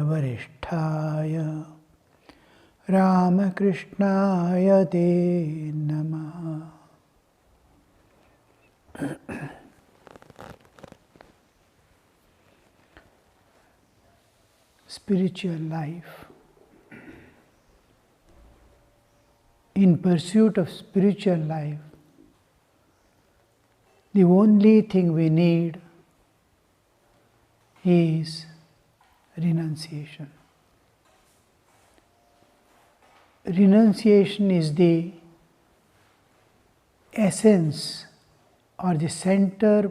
Varisthaya Ramakrishnaya Te Namaha. Spiritual life. In pursuit of spiritual life, the only thing we need is renunciation. Renunciation is the essence or the central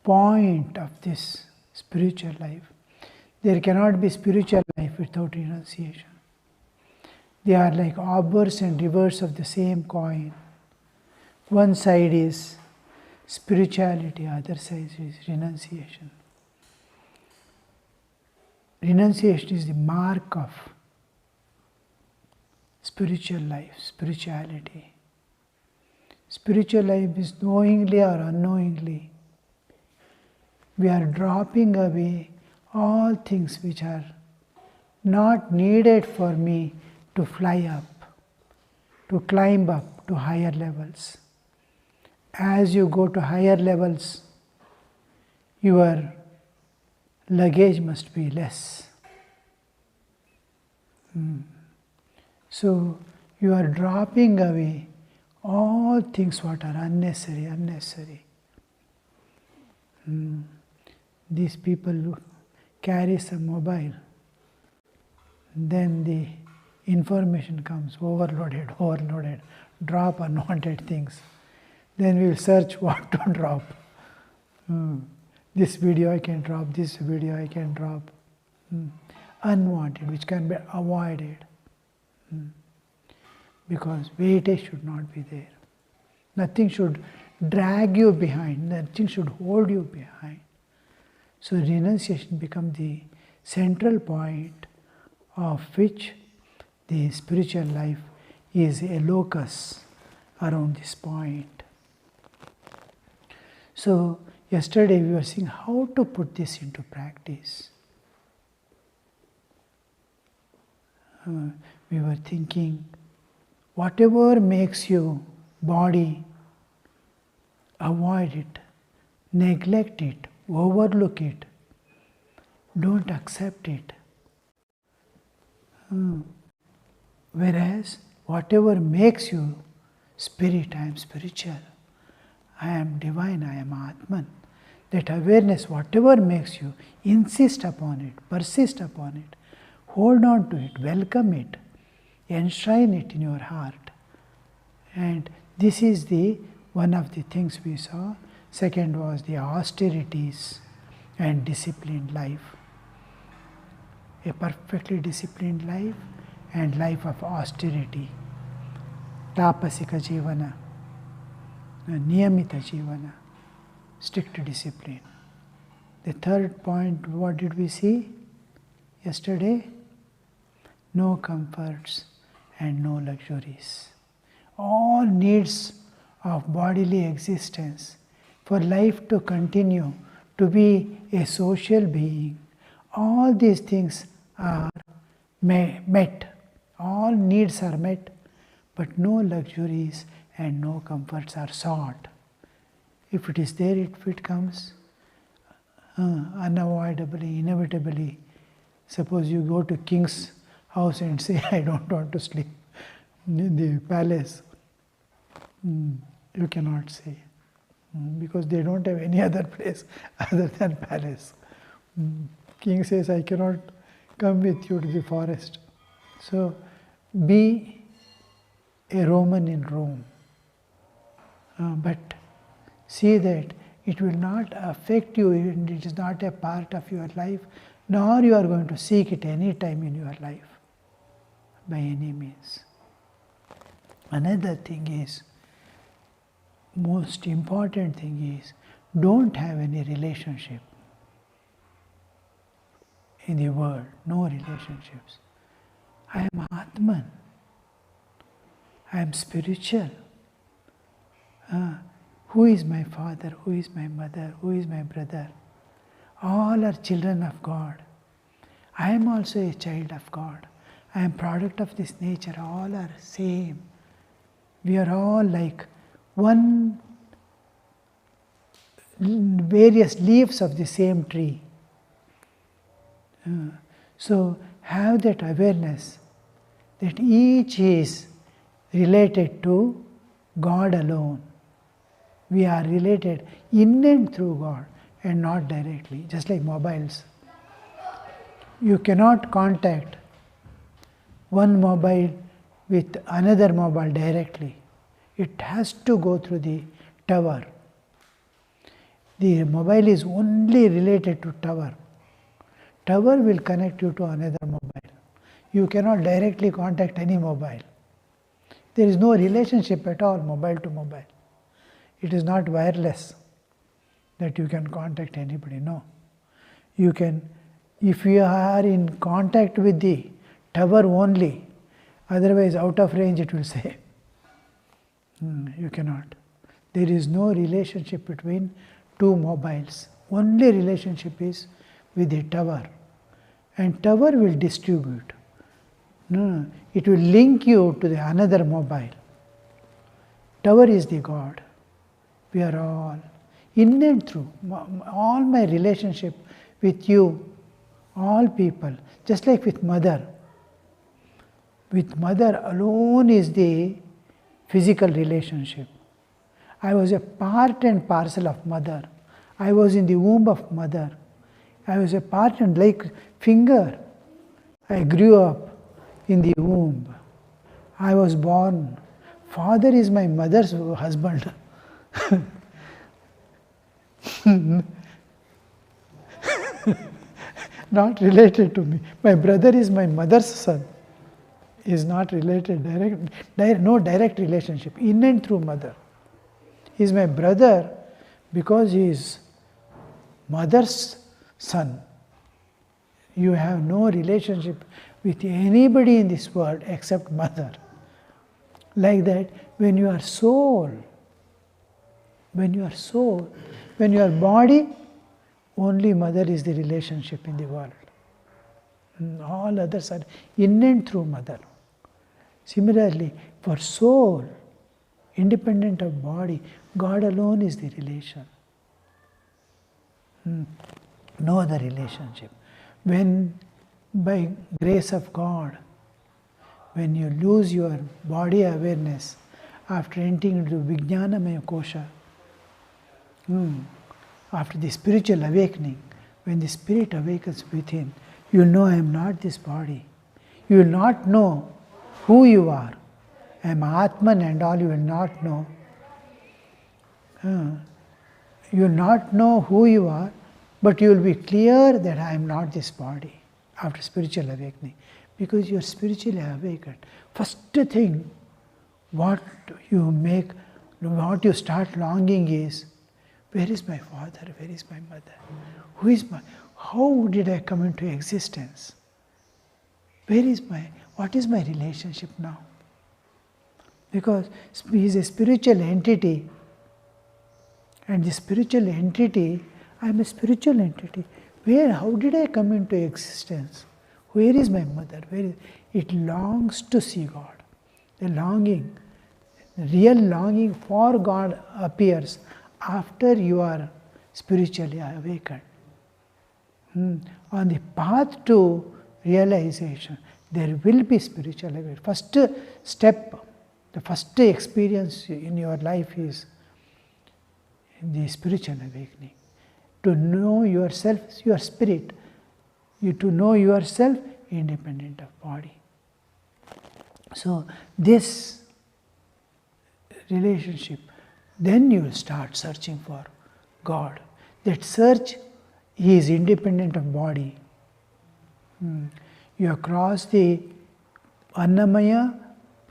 point of this spiritual life. There cannot be spiritual life without renunciation. They are like obverse and reverse of the same coin. One side is spirituality, other side is renunciation. Renunciation is the mark of spiritual life, spirituality. Spiritual life is knowingly or unknowingly. We are dropping away all things which are not needed for me to fly up, to climb up to higher levels. As you go to higher levels, your luggage must be less. So you are dropping away all things what are unnecessary. These people who carry some mobile, then the information comes overloaded, drop unwanted things. Then we will search what to drop. This video I can drop, this video I can drop. Unwanted, which can be avoided. Because weightage should not be there. Nothing should drag you behind, nothing should hold you behind. So renunciation becomes the central point of which the spiritual life is a locus around this point. So yesterday we were seeing how to put this into practice. We were thinking, whatever makes you body, avoid it, neglect it, overlook it, don't accept it. Whereas whatever makes you spirit, I am spiritual, I am divine, I am Atman. That awareness, whatever makes you, insist upon it, persist upon it, hold on to it, welcome it, enshrine it in your heart. And this is the one of the things we saw. Second was the austerities and disciplined life. A perfectly disciplined life and life of austerity. Tapasika jivana, niyamita jivana, strict discipline. The third point, what did we see yesterday? No comforts and no luxuries. All needs of bodily existence, for life to continue, to be a social being, all these things are met. All needs are met, but no luxuries and no comforts are sought. If it is there, if it comes, unavoidably, inevitably. Suppose you go to king's house and say, I don't want to sleep in the palace. You cannot say, because they don't have any other place other than palace. King says, I cannot come with you to the forest. So be a Roman in Rome, but see that it will not affect you, and it is not a part of your life, nor you are going to seek it any time in your life by any means. Another thing is, most important thing is, don't have any relationship in the world, no relationships. I am Atman, I am spiritual. Who is my father, who is my mother, who is my brother? All are children of God. I am also a child of God. I am product of this nature. All are same. We are all like one, various leaves of the same tree. So have that awareness that each is related to God alone. We are related in and through God and not directly, just like mobiles. You cannot contact one mobile with another mobile directly. It has to go through the tower. The mobile is only related to tower. Tower will connect you to another mobile. You cannot directly contact any mobile. There is no relationship at all, mobile to mobile. It is not wireless that you can contact anybody, no. You can, if you are in contact with the tower only, otherwise out of range it will say. You cannot. There is no relationship between two mobiles. Only relationship is with the tower. And tower will distribute. No, it will link you to the another mobile. Tower is the God. We are all in and through. All my relationship with you, all people, just like with mother. With mother alone is the physical relationship. I was a part and parcel of mother. I was in the womb of mother. I was a part and like finger. I grew up in the womb. I was born. Father is my mother's husband. Not related to me. My brother is my mother's son. Is not related, no direct relationship, in and through mother. He is my brother because he is mother's son. You have no relationship with anybody in this world except mother. Like that, when you are soul, when you are body, only mother is the relationship in the world. All others are in and through mother. Similarly, for soul, independent of body, God alone is the relation. No other relationship. When by grace of God, when you lose your body awareness after entering into Vijnanamaya Kosha, after the spiritual awakening, when the spirit awakens within, you will know I am not this body. You will not know who you are. I am Atman and all, you will not know. You will not know who you are, but you will be clear that I am not this body after spiritual awakening, because you are spiritually awakened. First thing, what you start longing is, where is my father? Where is my mother? How did I come into existence? What is my relationship now? Because he is a spiritual entity, and the spiritual entity, I am a spiritual entity. How did I come into existence? Where is my mother? It longs to see God. The longing, real longing for God appears after you are spiritually awakened. On the path to realization, there will be spiritual awakening. First step, the first experience in your life is the spiritual awakening. To know yourself, your spirit, to know yourself independent of body. So this relationship, then you will start searching for God. That search is independent of body. You have crossed the Annamaya,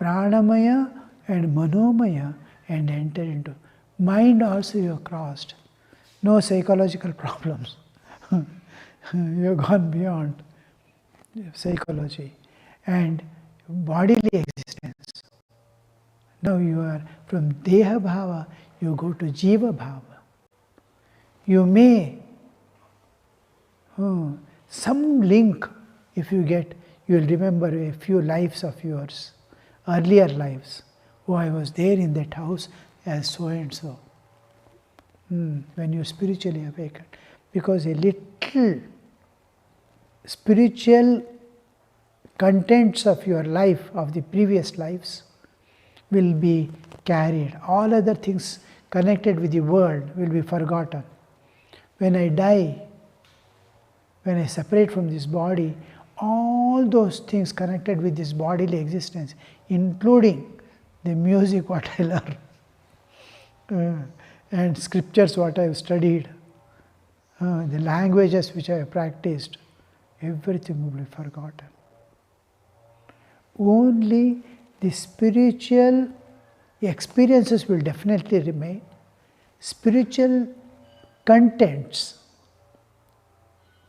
Pranamaya and Manomaya and enter into mind also you have crossed. No psychological problems. You have gone beyond psychology and bodily existence. Now you are from Deha Bhava, you go to Jiva Bhava. You may, some link if you will remember a few lives of yours, earlier lives. Oh, I was there in that house as so and so. When you spiritually awaken. Because a little spiritual contents of your life, of the previous lives, will be carried. All other things connected with the world will be forgotten. When I die, when I separate from this body, all those things connected with this bodily existence, including the music what I learned, and scriptures what I have studied, the languages which I have practiced, everything will be forgotten. Only the spiritual experiences will definitely remain. Spiritual contents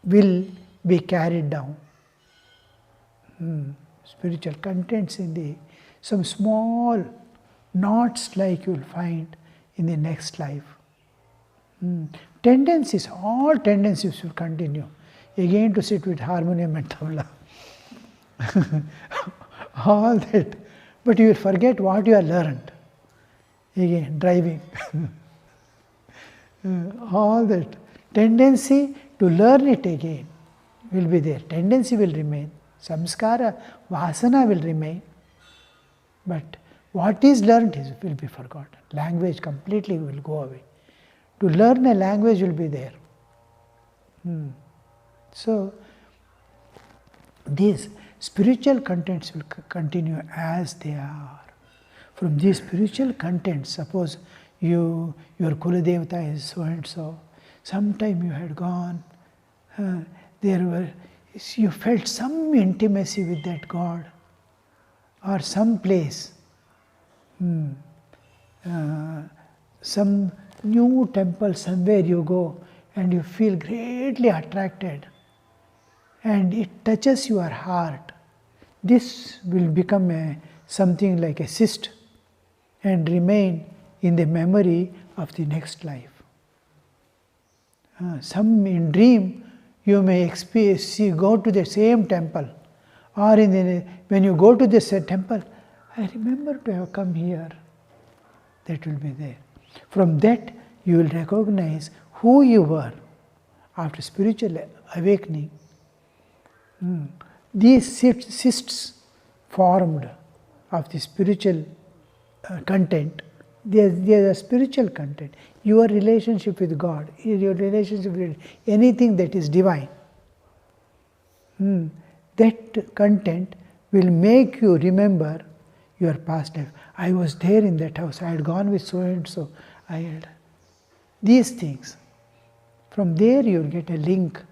will be carried down. Spiritual contents in some small knots like you will find in the next life. Tendencies, all tendencies will continue. Again to sit with harmonium and tabla. All that. But you will forget what you have learned. Again, driving. All that. Tendency to learn it again will be there. Tendency will remain. Samskara, vasana will remain. But what is learned will be forgotten. Language completely will go away. To learn a language will be there. So, these spiritual contents will continue as they are. From these spiritual contents, suppose your Kuladevata is so and so, sometime you had gone, you felt some intimacy with that God, or some place, some new temple somewhere you go and you feel greatly attracted and it touches your heart. This will become something like a cyst and remain in the memory of the next life. Some in dream you may go to the same temple, or when you go to this temple, I remember to have come here. That will be there. From that you will recognize who you were after spiritual awakening. These cysts formed of the spiritual content, they are spiritual content. Your relationship with God, your relationship with anything that is divine, that content will make you remember your past life. I was there in that house, I had gone with so and so, I had these things. From there you will get a link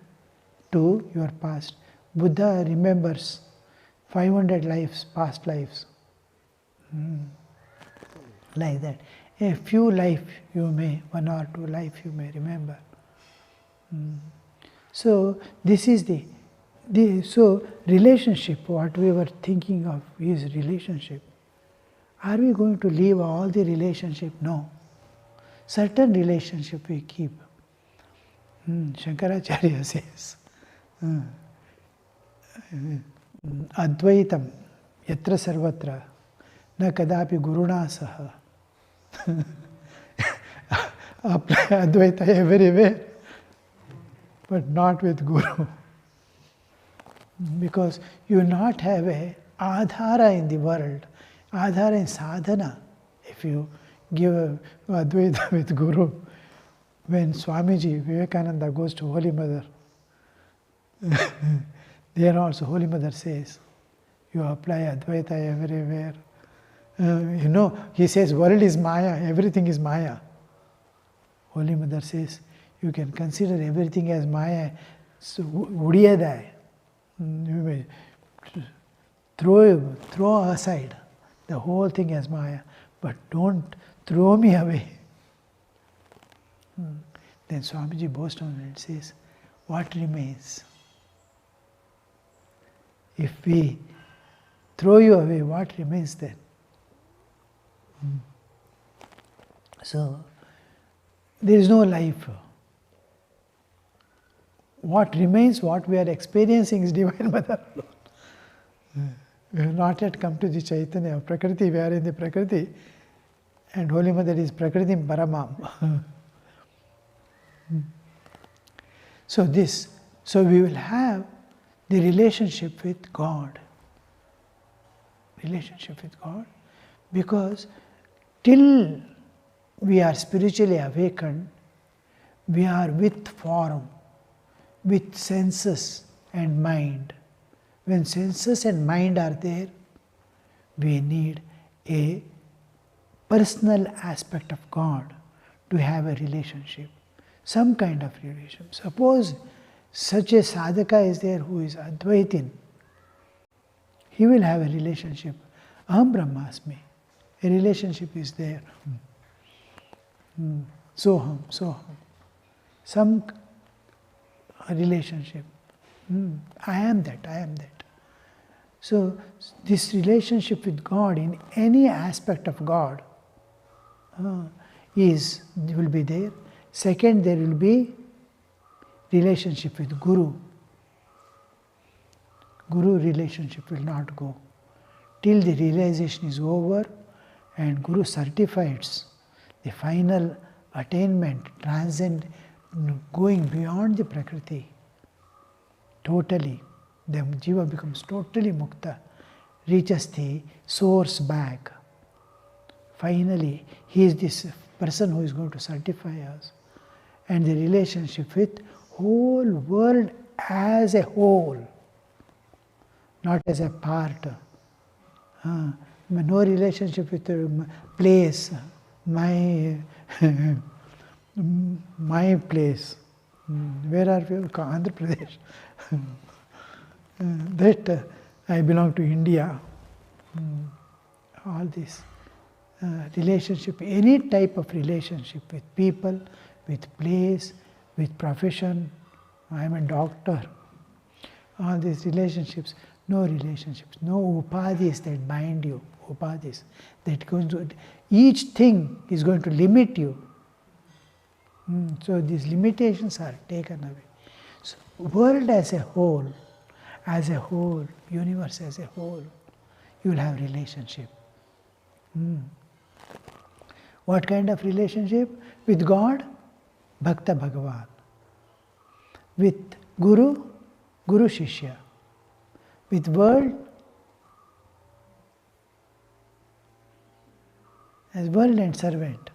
to your past. Buddha remembers 500 lives, past lives. Like that. A few life you may, 1 or 2 life you may remember. So this is so relationship, what we were thinking of is relationship. Are we going to leave all the relationship? No. Certain relationship we keep. Shankaracharya says, Advaitam yatra sarvatra na kadapi guruna saha. Apply Advaita everywhere, but not with Guru. Because you will not have a adhara in the world, adhara in sadhana. If you give Advaita with Guru, when Swamiji, Vivekananda goes to Holy Mother, there also Holy Mother says, you apply Advaita everywhere. He says world is Maya, everything is Maya. Holy Mother says, you can consider everything as Maya. So, Udiyadai. You may throw aside the whole thing as Maya, but don't throw me away. Then Swamiji boasts on and says, what remains? If we throw you away, what remains then? So, there is no life. what remains, what we are experiencing is Divine Mother alone. We have not yet come to the Chaitanya of Prakriti. We are in the Prakriti, and Holy Mother is Prakriti Paramam. So we will have the relationship with God. Relationship with God, because till we are spiritually awakened, we are with form, with senses and mind. When senses and mind are there, we need a personal aspect of God to have a relationship, some kind of relationship. Suppose such a sadhaka is there who is Advaitin, he will have a relationship. Aham Brahmasmi. A relationship is there. Soham. Some relationship. I am that. So this relationship with God in any aspect of God will be there. Second, there will be relationship with Guru. Guru relationship will not go till the realization is over and Guru certifies the final attainment, transcend, going beyond the Prakriti. Totally, the Jiva becomes totally Mukta, reaches the source back. Finally, he is this person who is going to certify us. And the relationship with whole world as a whole, not as a part. No relationship with a place, my place. Where are we? Andhra Pradesh. That I belong to India. All this relationship, any type of relationship with people, with place, with profession. I am a doctor. All these relationships. No relationships, no upadhis that bind you, upadhis that goes to, each thing is going to limit you. So these limitations are taken away. So world as a whole, universe as a whole, you will have relationship. What kind of relationship? With God, Bhakta Bhagavan. With Guru, Guru Shishya. With world, as world and servant.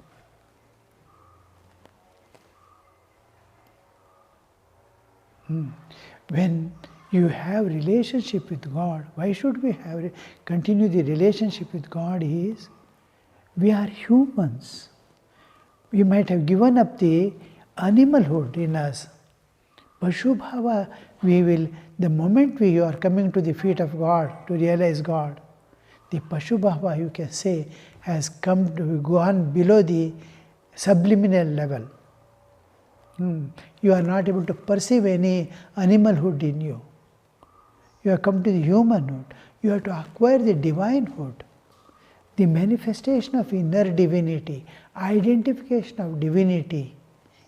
When you have relationship with God, why should we continue the relationship with God is, we are humans. We might have given up the animalhood in us. Pashubhava, the moment we are coming to the feet of God to realize God, the Pashubhava, you can say, has gone below the subliminal level. You are not able to perceive any animalhood in you. You have come to the humanhood. You have to acquire the divinehood. The manifestation of inner divinity, identification of divinity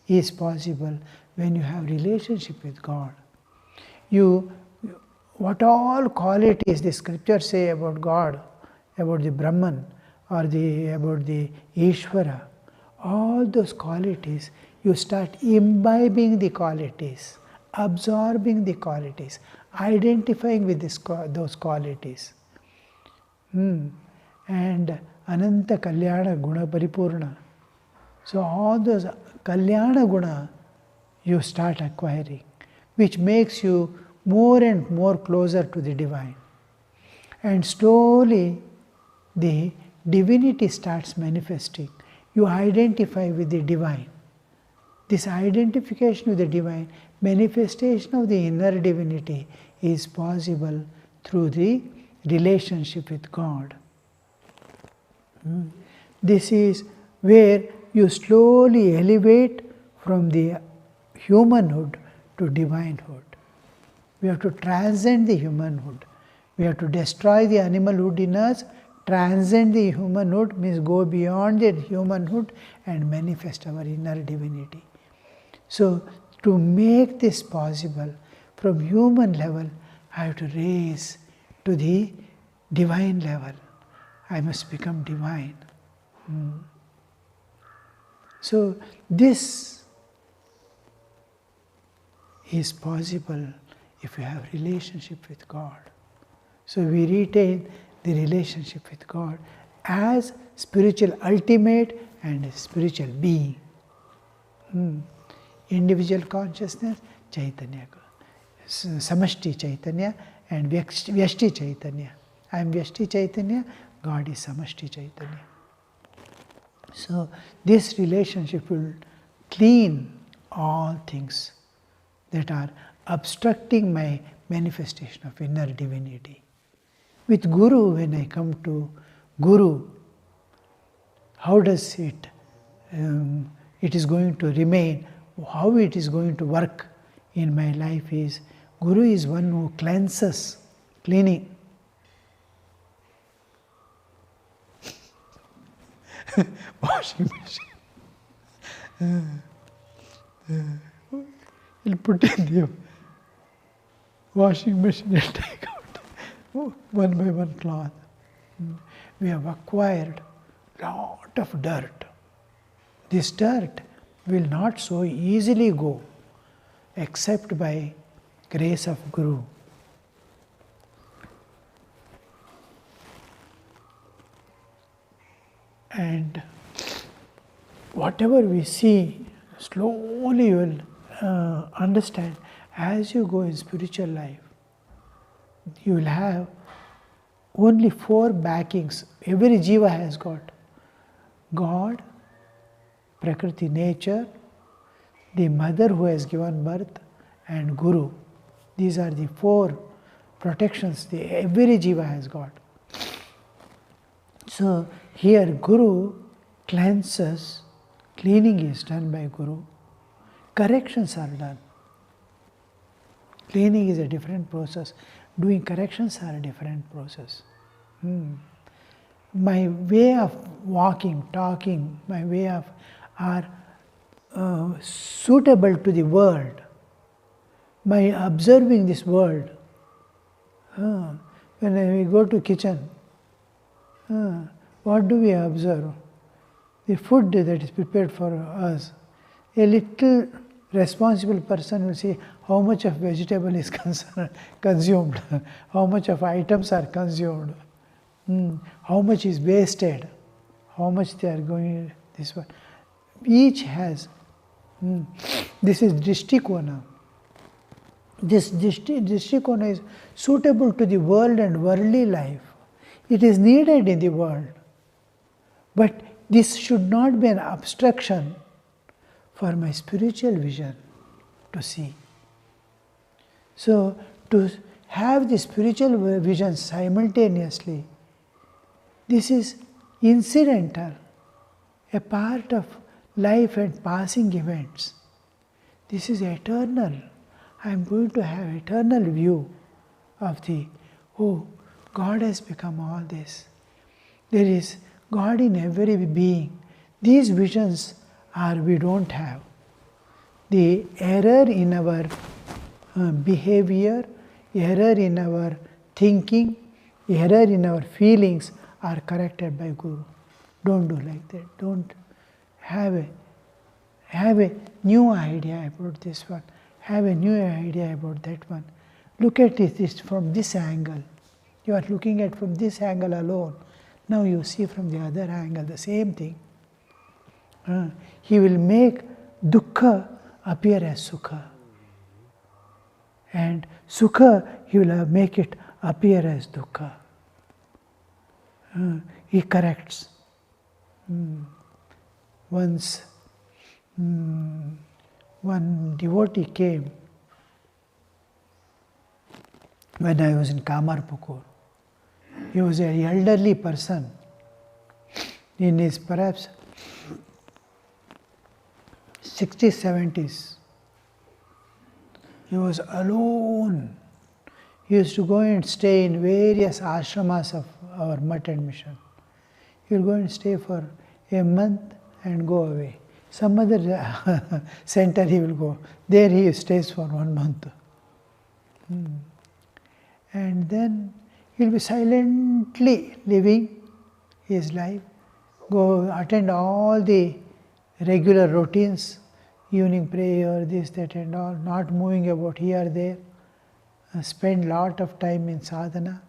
is possible when you have relationship with God. What all qualities the scriptures say about God, about the Brahman or about the Ishvara, all those qualities, you start imbibing the qualities, absorbing the qualities, identifying with those qualities. And Ananta Kalyana Guna Paripurna. So all those Kalyana Guna you start acquiring, which makes you more and more closer to the divine. And slowly the divinity starts manifesting. You identify with the divine. This identification with the divine, manifestation of the inner divinity is possible through the relationship with God. This is where you slowly elevate from the humanhood to divinehood. We have to transcend the humanhood. We have to destroy the animalhood in us, transcend the humanhood, means go beyond the humanhood and manifest our inner divinity. So, To make this possible, from human level, I have to raise to the divine level. I must become divine. So this is possible if you have relationship with God. So we retain the relationship with God as spiritual ultimate and spiritual being. Individual consciousness, Chaitanya. Samashti Chaitanya and Vyashti Chaitanya. I am Vyashti Chaitanya, God is Samashti Chaitanya. So this relationship will clean all things that are obstructing my manifestation of inner divinity. With Guru, when I come to Guru, how does it is going to remain, how it is going to work in my life is, Guru is one who cleanses, cleaning. Washing machine. You'll put in the washing machine and take out one by one cloth. We have acquired a lot of dirt. This dirt will not so easily go except by grace of Guru. And whatever we see, slowly you will understand as you go in spiritual life. You will have only 4 backings. Every jiva has got God, Prakriti, nature, the mother who has given birth, and Guru. These are the 4 protections every jiva has got. So here Guru cleanses, cleaning is done by Guru, corrections are done. Cleaning is a different process, doing corrections are a different process. My way of walking, talking, my way of are suitable to the world. My observing this world. When we go to kitchen, what do we observe? The food that is prepared for us. A little responsible person will see how much of vegetable is consumed, how much of items are consumed, how much is wasted, how much they are going this one. Each has, this is Drishtikona. This Drishtikona is suitable to the world and worldly life. It is needed in the world. But this should not be an obstruction for my spiritual vision to see. So, to have the spiritual vision simultaneously, this is incidental, a part of life and passing events. This is eternal. I am going to have eternal view of God has become all this. There is God in every being. These visions we don't have. The error in our behavior, error in our thinking, error in our feelings are corrected by Guru. Don't do like that. Don't have a new idea about this one. Have a new idea about that one. Look at it from this angle. You are looking at from this angle alone. Now you see from the other angle the same thing. He will make dukkha appear as sukha. And sukha, he will make it appear as dukkha. He corrects. Once one devotee came when I was in Kamarpukur. He was an elderly person in his perhaps 60s, 70s. He was alone. He used to go and stay in various ashramas of our mutt and mission. He would go and stay for a month and go away. some other center he will go. There he stays for 1 month. And then he'll be silently living his life, go attend all the regular routines, evening prayer, this, that and all, not moving about here, there, spend lot of time in sadhana.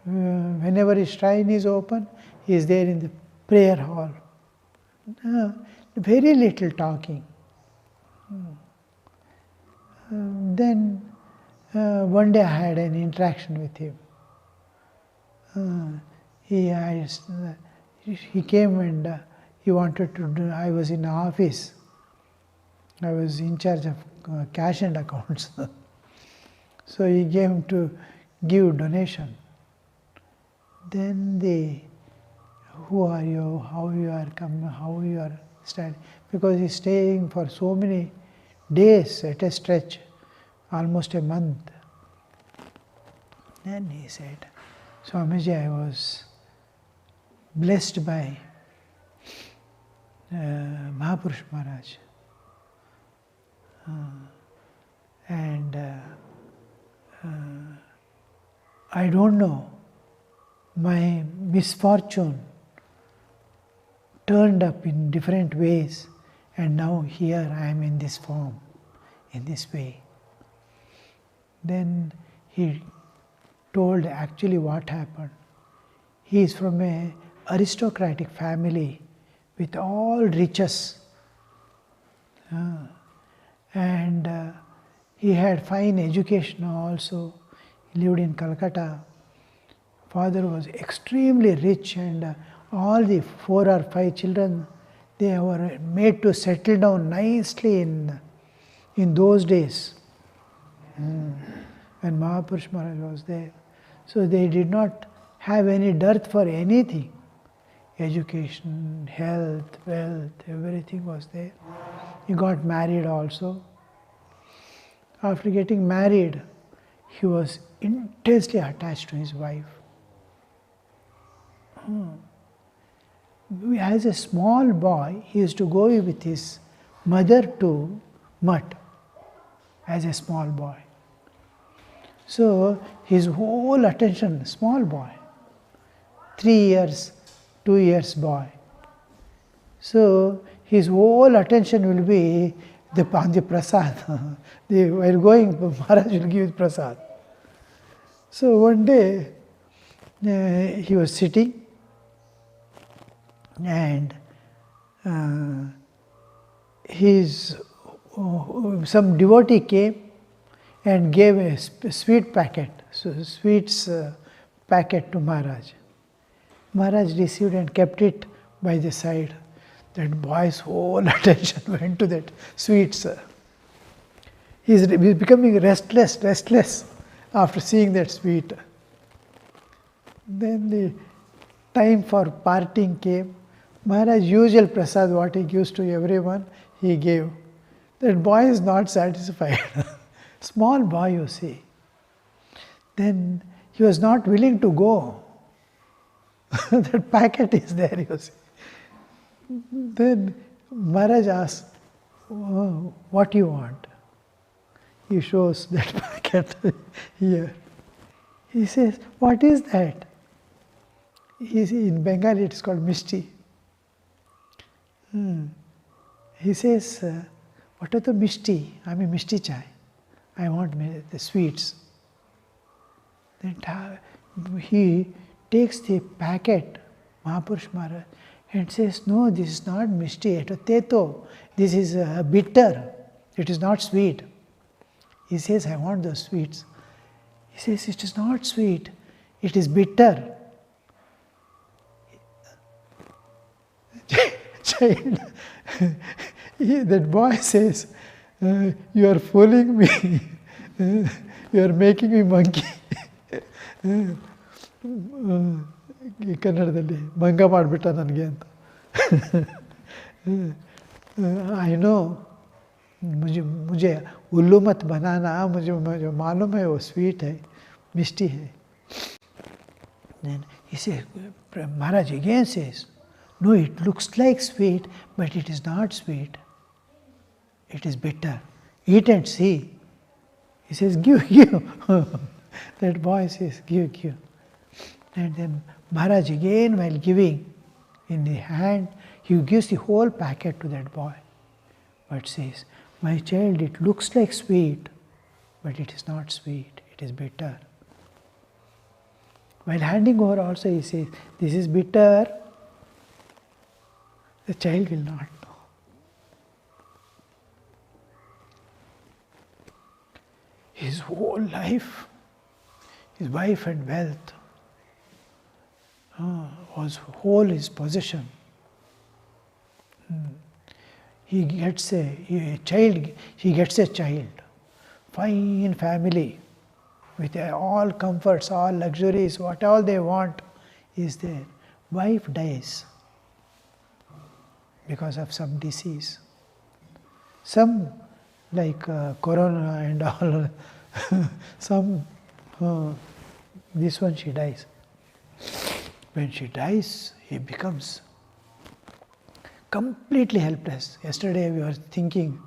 Whenever his shrine is open, he is there in the prayer hall. Very little talking. Then one day I had an interaction with him. He came and he wanted to do, I was in the office. I was in charge of cash and accounts. So he came to give donation. Then who are you, how you are coming, how you are studying? Because he's staying for so many days at a stretch, almost a month. Then he said, Swamiji, I was blessed by Mahapurush Maharaj. And I don't know, my misfortune turned up in different ways, and now here I am in this form, in this way. Then he told actually what happened. He is from an aristocratic family with all riches. And he had fine education also. He lived in Calcutta. Father was extremely rich, and all the 4 or 5 children, they were made to settle down nicely in those days, when Mahapurush Maharaj was there. So they did not have any dearth for anything. Education, health, wealth, everything was there. He got married also. After getting married, he was intensely attached to his wife. As a small boy, he used to go with his mother to Mutt as a small boy. So his whole attention, small boy, 3 years, 2 years boy. So his whole attention will be on the prasad. While going, Maharaj will give prasad. So one day he was sitting, and some devotee came and gave a sweet packet, sweets packet to Maharaj. Maharaj received and kept it by the side. That boy's whole attention went to that sweets. He's becoming restless after seeing that sweet. Then the time for parting came. Maharaj usual prasad, what he gives to everyone, he gave. That boy is not satisfied. Small boy, you see. Then he was not willing to go. That packet is there, you see. Then Maharaj asks, what do you want? He shows that packet here. He says, what is that? In Bengali it is called Mishti. He says, what are the Mishti? I mean Mishti chai. I want the sweets. Then he takes the packet, Mahapurush Maharaj, and says, no, this is not Mishti, teto. This is bitter. It is not sweet. He says, I want those sweets. He says, it is not sweet. It is bitter. Child, that boy says, you are fooling me. You are making me monkey. ಕನ್ನಡದಲ್ಲಿ ಭಂಗ ಮಾಡಿಬಿಟ್ಟ ನನಗೆ ಅಂತ. I know, मुझे उल्लू मत बनाना, मुझे मालूम है वो स्वीट है, मिष्टी है. Then he says, Maharaj again says, No, it looks like sweet, but it is not sweet. It is bitter. Eat and see. He says, give, give. That boy says, give, give. And then Maharaj again, while giving in the hand, he gives the whole packet to that boy. But says, my child, it looks like sweet, but it is not sweet, it is bitter. While handing over also he says, this is bitter. The child will not know. His whole life, his wife and wealth, was whole his possession. He gets a child, fine family, with all comforts, all luxuries, what all they want is there. Wife dies because of some disease. Some like corona and all, some, this one she dies. When she dies, he becomes completely helpless. Yesterday we were thinking,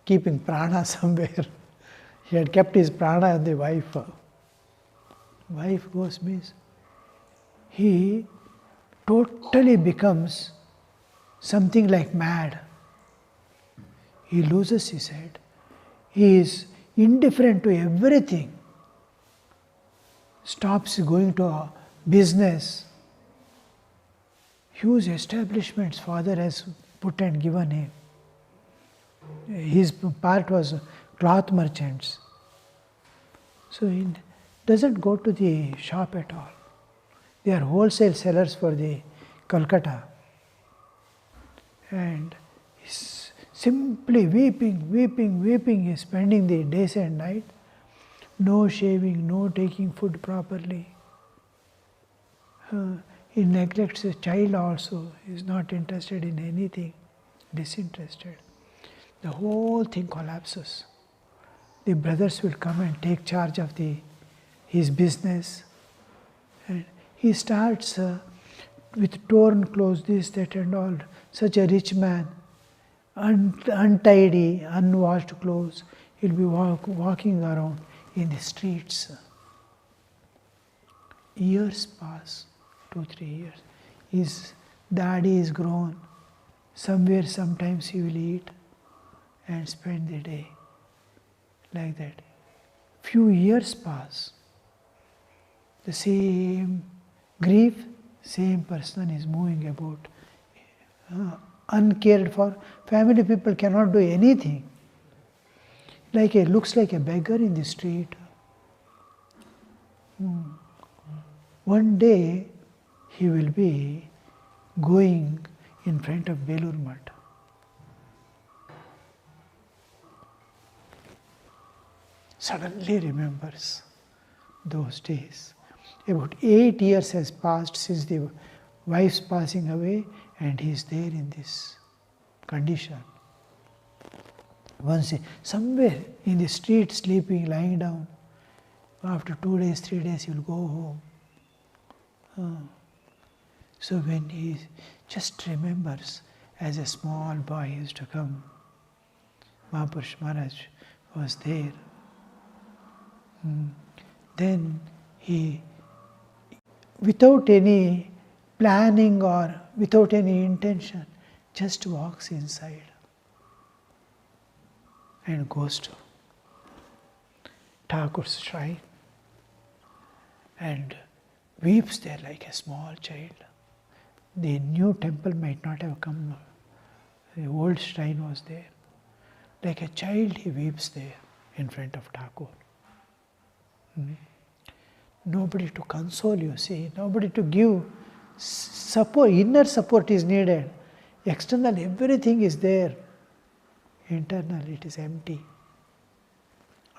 keeping prana somewhere. He had kept his prana on the wife. Wife goes miss. He totally becomes something like mad. He loses his head. He is indifferent to everything. Stops going to a business. Huge establishments father has put and given him. His part was cloth merchants. So he doesn't go to the shop at all. They are wholesale sellers for the Calcutta. And he's simply weeping, weeping, weeping. He's spending the days and night. No shaving, no taking food properly. He neglects his child also. He is not interested in anything, disinterested. The whole thing collapses. The brothers will come and take charge of his business. And he starts with torn clothes, this, that and all. Such a rich man, untidy, unwashed clothes. He'll be walking around in the streets. Years pass, 2-3 years. His daddy is grown. Somewhere, sometimes he will eat and spend the day like that. Few years pass. The same grief, same person is moving about, uncared for. Family people cannot do anything. Looks like a beggar in the street. One day he will be going in front of Belur Math. Suddenly remembers those days. About 8 years has passed since the wife's passing away, and he is there in this condition. Once somewhere in the street, sleeping, lying down. After 2 days, 3 days, he will go home. So when he just remembers, as a small boy he used to come, Mahapurush Maharaj was there. Then he, without any planning or without any intention, just walks inside and goes to Thakur's shrine and weeps there like a small child. The new temple might not have come. The old shrine was there. Like a child he weeps there in front of Thakur. Nobody to console you, see, nobody to give support. Inner support is needed. External, everything is there. Internal, it is empty.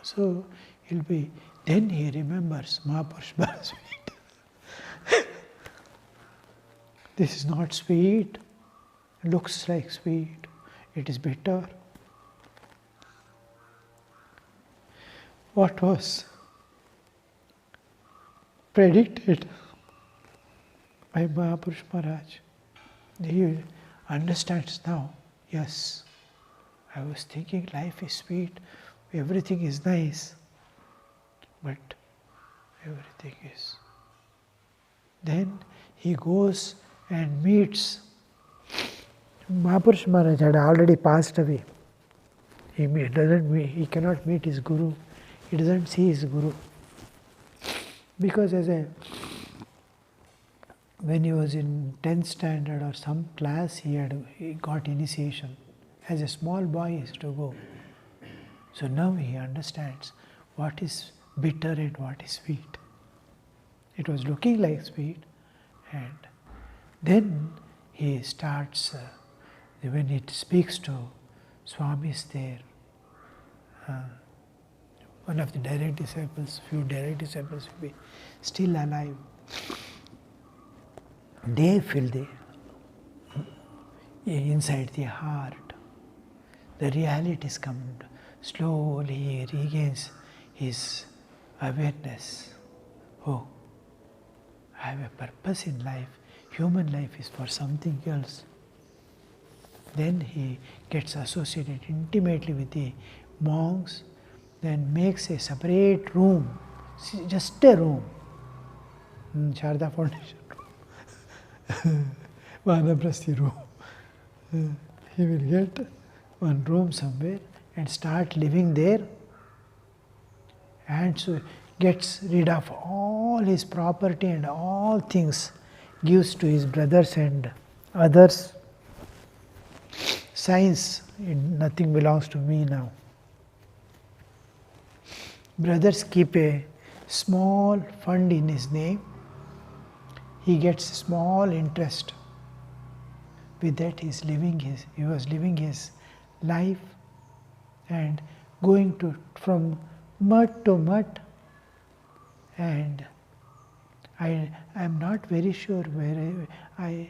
So he'll be, then he remembers Mahapurush Maharaj. This is not sweet, looks like sweet, it is bitter. What was predicted by Mahapurush Maharaj He understands now, yes, I was thinking life is sweet, everything is nice, but everything is. Then he goes and meets. Maharaj had already passed away. He cannot meet his guru. He doesn't see his guru. Because when he was in 10th standard or some class, he got initiation. As a small boy, he used to go. So now he understands what is bitter and what is sweet. It was looking like sweet, and then he starts, when he speaks to Swami is there, one of the direct disciples, few direct disciples will be still alive. They feel inside the heart. The realities come. Slowly he regains his awareness. Oh, I have a purpose in life. Human life is for something else. Then he gets associated intimately with the monks, then makes a separate room, just a room, Sharda Foundation room, Vanaprasthi room. He will get one room somewhere and start living there, and so gets rid of all his property and all things, gives to his brothers and others. Science, nothing belongs to me now. Brothers keep a small fund in his name. He gets small interest. With that he was living his life and going from mud to mud. And I am not very sure where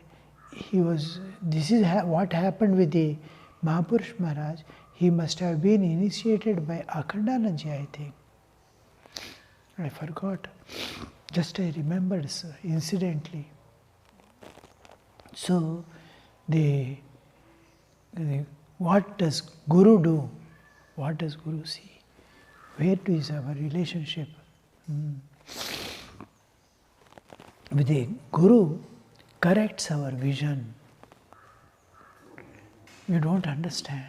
he was. This is what happened with the Mahapurush Maharaj. He must have been initiated by Akhandanandaji, I think. I forgot. Just I remembered incidentally. So, what does Guru do? What does Guru see? Where is our relationship? With the Guru corrects our vision. You don't understand.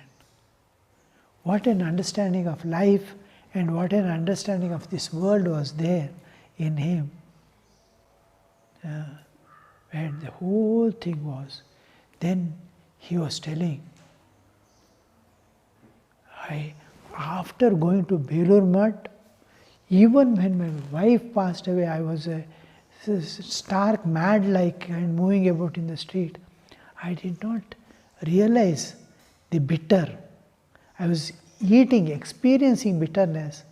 What an understanding of life and what an understanding of this world was there in him. And the whole thing was, then he was telling, after going to Belur Mutt, even when my wife passed away, I was stark mad like and moving about in the street. I did not realize the bitter. I was experiencing bitterness.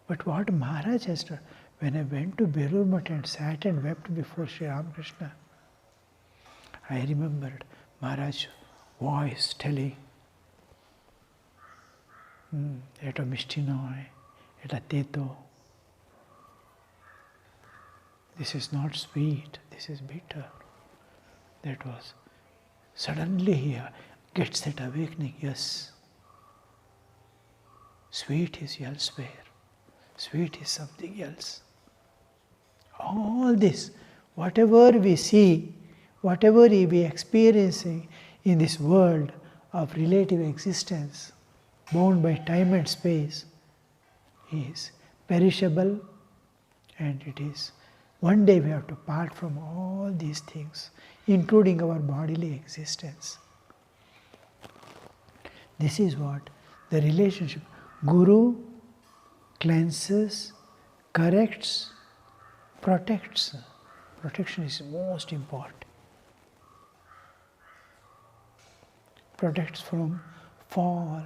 But what Maharaj has done, when I went to Belur Mutt and sat and wept before Sri Ramakrishna, I remembered Maharaj's voice telling, Eto Mishtinoy, Eta Teto. This is not sweet, this is bitter. That was, suddenly he gets that awakening, yes. Sweet is elsewhere. Sweet is something else. All this, whatever we see, whatever we experiencing in this world of relative existence, bound by time and space, is perishable, and it is one day we have to part from all these things, including our bodily existence. This is what the relationship. Guru cleanses, corrects, protects. Protection is most important. Protects from fall,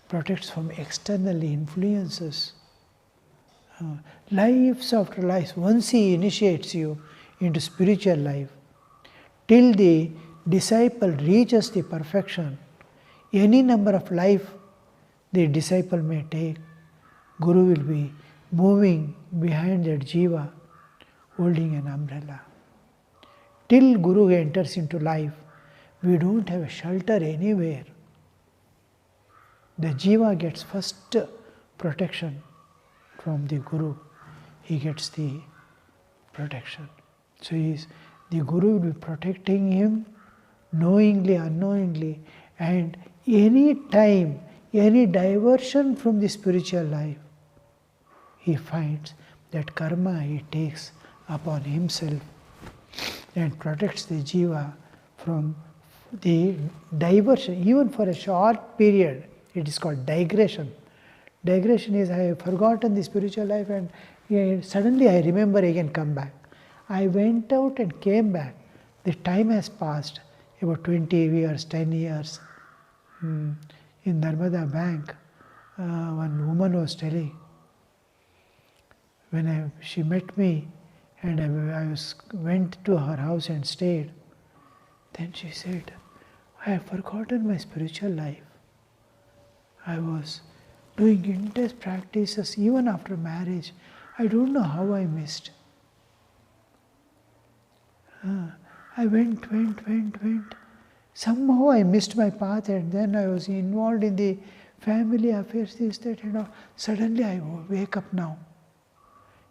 protects from external influences. Lives after lives, once he initiates you into spiritual life, till the disciple reaches the perfection, any number of life the disciple may take, Guru will be moving behind that jiva, holding an umbrella. till Guru enters into life, we don't have a shelter anywhere. The Jiva gets first protection from the Guru. He gets the protection. So the Guru will be protecting him knowingly, unknowingly, and any time, any diversion from the spiritual life, he finds that karma he takes upon himself and protects the Jiva from the diversion, even for a short period. It is called digression. Digression is, I have forgotten the spiritual life and suddenly I remember again come back. I went out and came back. The time has passed, about 20 years, 10 years. In Narmada Bank, one woman was telling, when she met me and I went to her house and stayed, then she said, I have forgotten my spiritual life. I was doing intense practices even after marriage. I don't know how I missed. I went. Somehow I missed my path, and then I was involved in the family affairs, this, that, and all. Suddenly I wake up now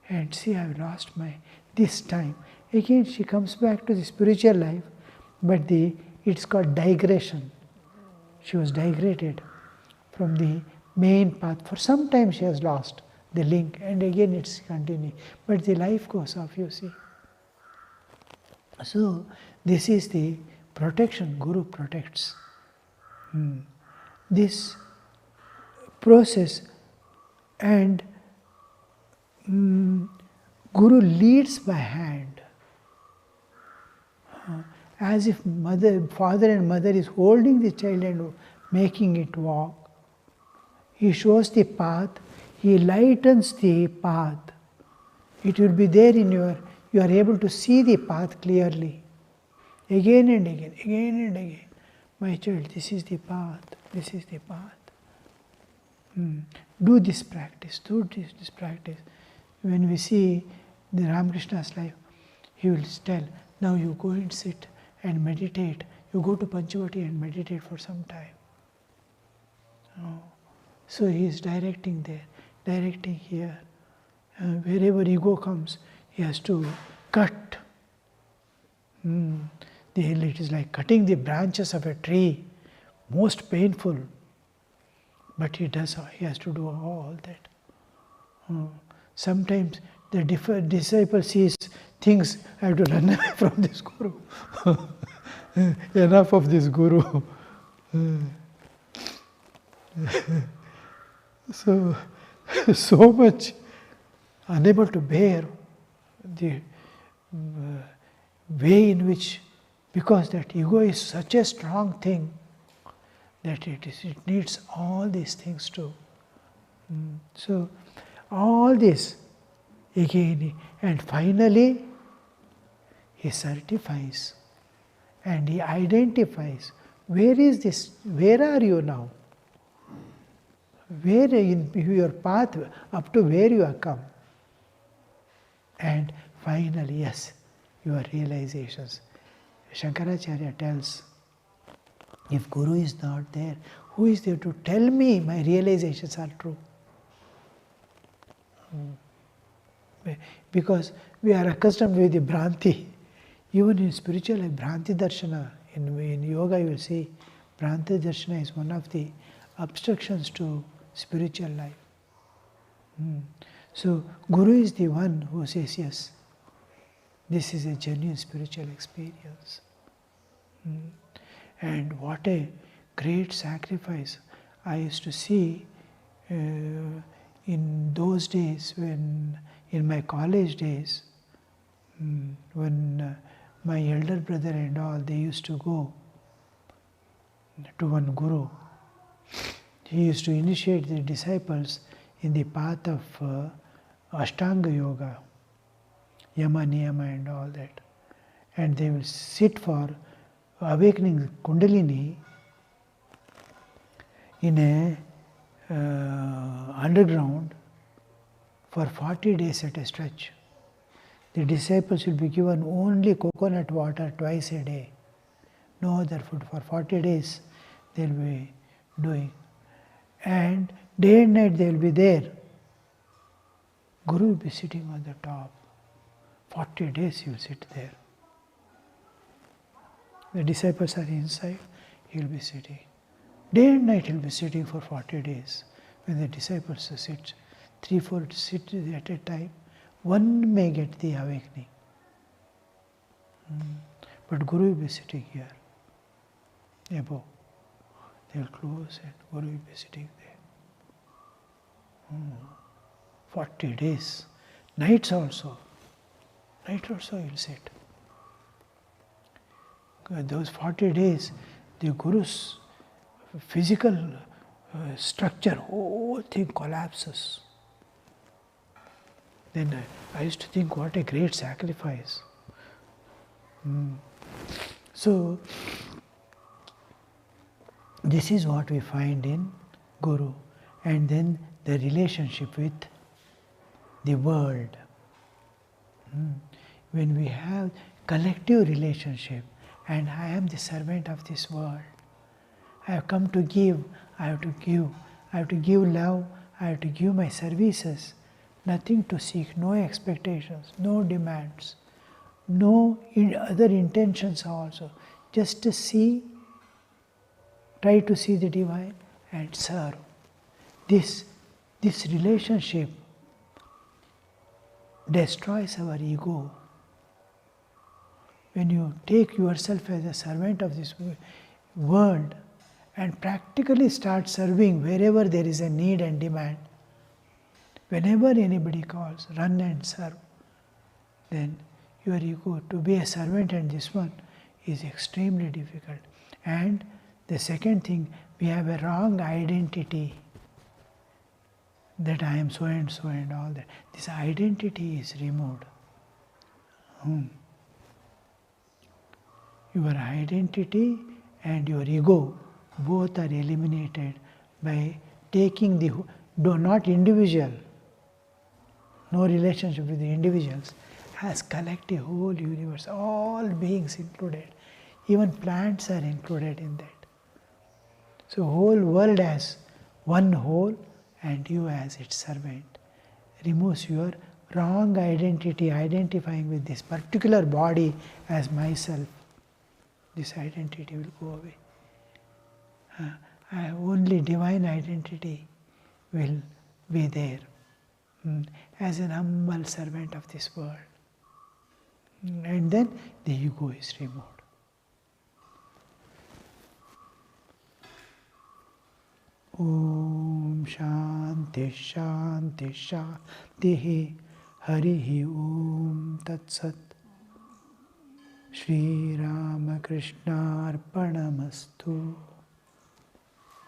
and see I've lost this time. Again she comes back to the spiritual life, but it's called digression. She was digressed from the main path. For some time she has lost the link, and again it's continuing. But the life goes off, you see. So this is the protection. Guru protects. This process, and Guru leads by hand, as if father and mother is holding the child and making it walk. He shows the path, he lightens the path. It will be there you are able to see the path clearly. Again and again. My child, this is the path, this is the path. Do this practice, this practice. When we see the Ramakrishna's life, he will tell, now you go and sit and meditate. You go to Panchavati and meditate for some time. So he is directing there, directing here. Wherever ego comes, he has to cut. It is like cutting the branches of a tree, most painful. But he has to do all that. Sometimes the disciple sees things, I have to run away from this Guru. Enough of this Guru. So much unable to bear the way in which, because that ego is such a strong thing that it needs all these things too. So all this again, and finally he certifies and he identifies, where is this, where are you now? Where in your path, up to where you have come? And finally, yes, your realizations. Shankaracharya tells, if Guru is not there, who is there to tell me my realizations are true? Because we are accustomed with the Bhranti. Even in spiritual life, Bhranti Darshana, in yoga you will see, Bhranti Darshana is one of the obstructions to spiritual life. So Guru is the one who says, yes, this is a genuine spiritual experience. And what a great sacrifice I used to see in those days, when in my college days, when my elder brother and all, they used to go to one Guru. He used to initiate the disciples in the path of Ashtanga Yoga, Yama, Niyama and all that. And they will sit for awakening Kundalini in a underground for 40 days at a stretch. The disciples will be given only coconut water twice a day. No other food. For 40 days they will be doing. And day and night they will be there. Guru will be sitting on the top. 40 days he will sit there. The disciples are inside, he will be sitting. Day and night he will be sitting for 40 days. When the disciples sit, 3-4 sit at a time, one may get the awakening. But Guru will be sitting here, above. They will close and Guru will be sitting there. 40 days. Nights also. Night also he will sit. Those 40 days, the Guru's physical structure, whole thing collapses. Then I used to think, what a great sacrifice. So, this is what we find in Guru. And then the relationship with the world. When we have collective relationship, and I am the servant of this world. I have come to give, I have to give. I have to give love, I have to give my services. Nothing to seek, no expectations, no demands, no other intentions also. Just to see, try to see the divine and serve. This relationship destroys our ego. When you take yourself as a servant of this world and practically start serving wherever there is a need and demand, whenever anybody calls, run and serve, then your ego, to be a servant and this one, is extremely difficult. And the second thing, we have a wrong identity that I am so and so and all that. This identity is removed. Your identity and your ego both are eliminated by taking the, not individual, no relationship with the individuals, as collective whole universe, all beings included, even plants are included in that. So whole world as one whole and you as its servant removes your wrong identity, identifying with this particular body as myself. This identity will go away. Only divine identity will be there as an humble servant of this world. And then the ego is removed. Om Shanti Shanti Shanti Harihi Om Tat Sat Shri Ramakrishna Arpanamastu.